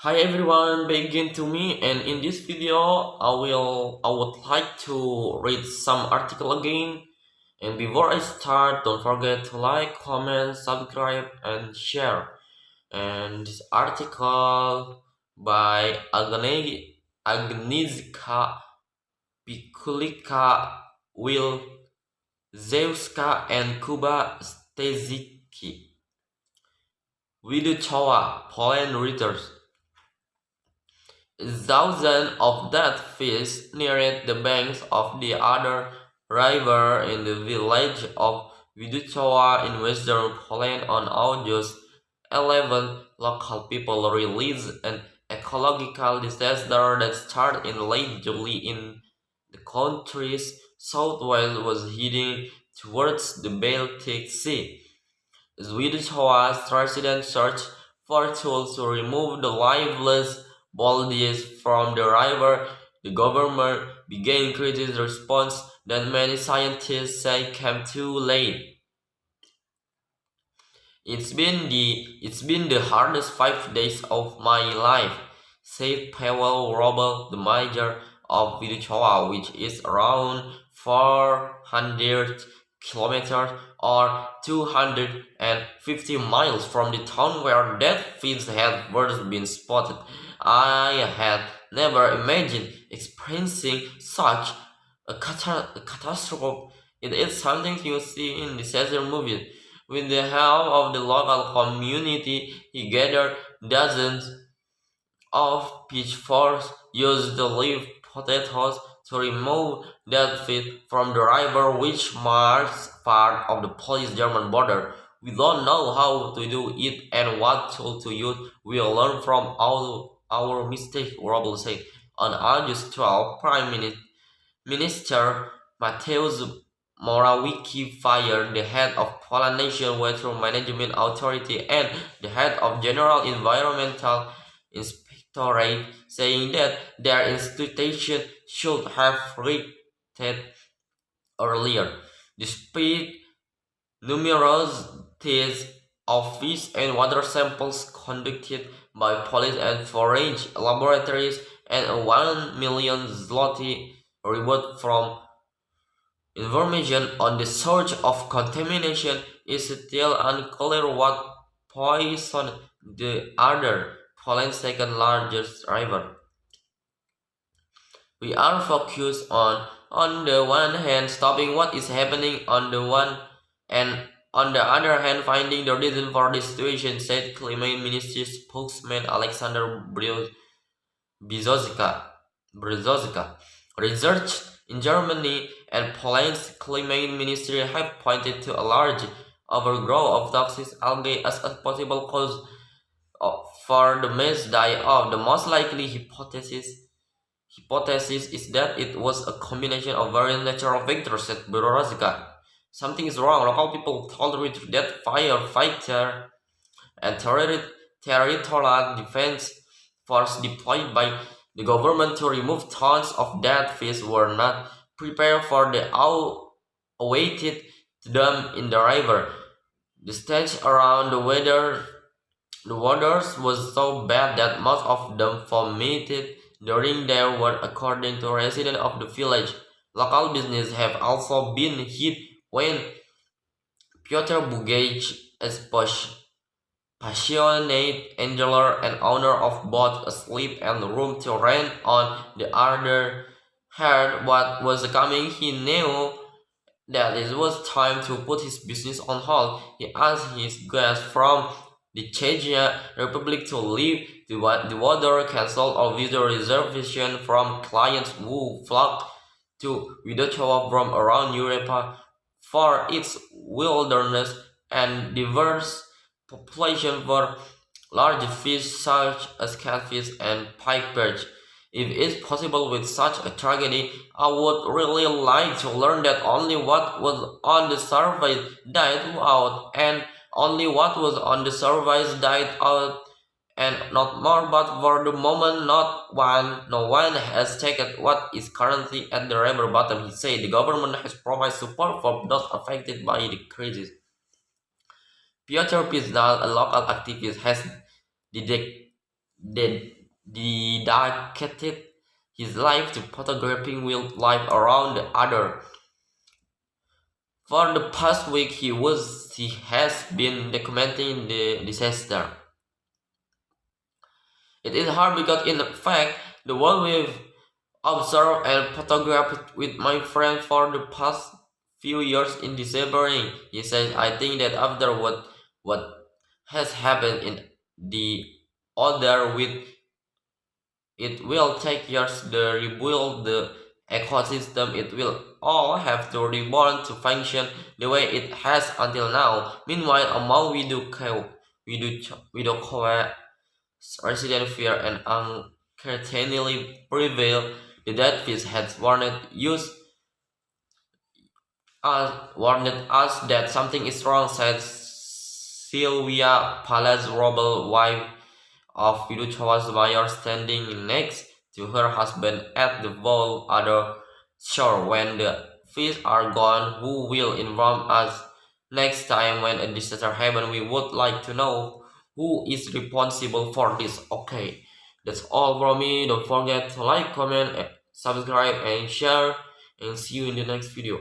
Hi everyone, begin to me, and in this video I would like to read some article again. And before I start, don't forget to like, comment, subscribe, and share. And this article by Agnieszka Pikulika, Will Zewska, and Kuba Stezicki. Widuchowa, Poland Reuters. Thousands of dead fish near the banks of the other river in the village of Widuchowa in western Poland on August 11. Local people released an ecological disaster that started in late July in the country's southwest was heading towards the Baltic Sea. Swedish Hoas residents searched for tools to remove the lifeless bodies from the river. The government began critical response that many scientists say came too late. It's been the hardest 5 days of my life, said Pavel Robel, the mayor of Viduchowa, which is around 400 kilometers or 250 miles from the town where dead fish had first been spotted. I had never imagined experiencing such a catastrophe. It is something you see in disaster movies. With the help of the local community, he gathered dozens of pitchforks, used the live potatoes to remove dead fish from the river, which marks part of the Polish-German border. We don't know how to do it and what tool to use. We'll learn from our mistake, Robel said. On August 12, Minister Mateusz Morawiecki fired the head of Poland Nation Water Management Authority and the head of General Environmental Inspectorate, saying that their institution should have reacted earlier. Despite numerous tests of fish and water samples conducted by police and forensic laboratories and a 1 million zloty reward from information on the source of contamination, is still unclear what poisoned the other Poland's second largest river. We are focused on the one hand, stopping what is happening on the one, and on the other hand, finding the reason for the situation, said Climate Ministry spokesman Alexander Brzozka. Research in Germany and Poland's climate ministry have pointed to a large overgrowth of toxic algae as a possible cause for the mass die-off. The most likely hypothesis is that it was a combination of various natural factors, said Brzozka. Something is wrong. Local people told Reuters that firefighter and territorial defense force deployed by the government to remove tons of dead fish were not prepared for the awaited dump in the river. The stench around the waters was so bad that most of them vomited during their work, according to residents of the village. Local businesses have also been hit when Piotr Bugaj, a passionate angler and owner of both a sleep and room to rent on the other, heard what was coming. He knew that it was time to put his business on hold. He asked his guests from the Czechia Republic to leave the water, cancel or visa reservation from clients who flocked to Widochowa from around Europe for its wilderness and diverse population for large fish such as catfish and pike perch. If it's possible with such a tragedy, I would really like to learn that only what was on the surface died out, and only what was on the surface died out, and not more. But for the moment, no one has taken what is currently at the river bottom, he said. The government has provided support for those affected by the crisis. Piotr Pizdal, a local activist, has dedicated dedicated his life to photographing wildlife around the other. For the past week, he has been documenting the disaster. It is hard because in fact, the world we've observed and photographed with my friend for the past few years in disappearing. He says, I think that after what has happened in the other with it will take years to rebuild the ecosystem. It will all have to reborn to function the way it has until now. Meanwhile, among we do cover resident fear and uncertainty prevail. The dead fish has warned us that something is wrong, said Sylvia Palaz Robel, wife of Viduchawa's mayor, standing next to her husband at the whole other shore. When the fish are gone, who will inform us next time when a disaster happens? We would like to know who is responsible for this. Okay, that's all from me. Don't forget to like, comment, subscribe, and share. And see you in the next video.